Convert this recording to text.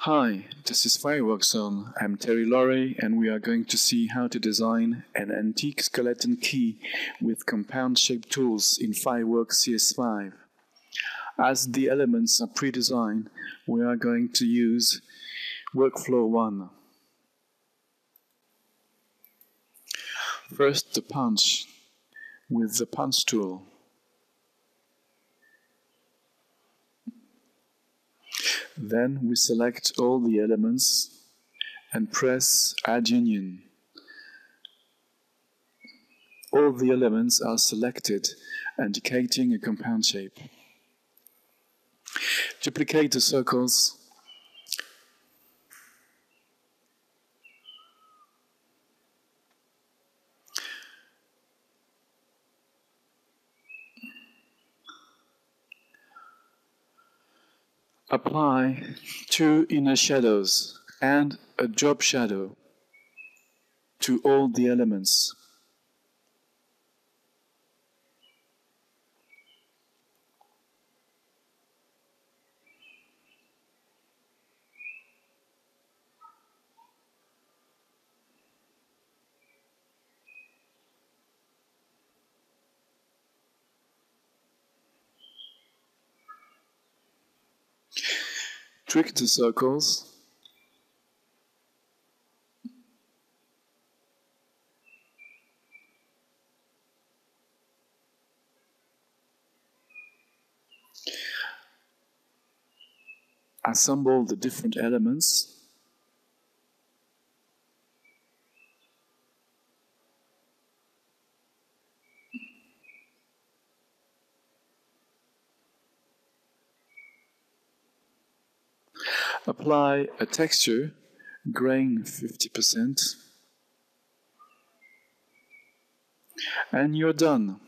Hi, this is Fireworks Zone. I'm Terry Laurie, and we are going to see how to design an antique skeleton key with compound-shaped tools in Fireworks CS5. As the elements are pre-designed, we are going to use Workflow 1. First, the punch with the punch tool. Then we select all the elements and press Add Union. All the elements are selected, indicating a compound shape. Duplicate the circles. Apply 2 inner shadows and a drop shadow to all the elements. Trick the circles. Assemble the different elements. Apply a texture, grain 50%, and you're done.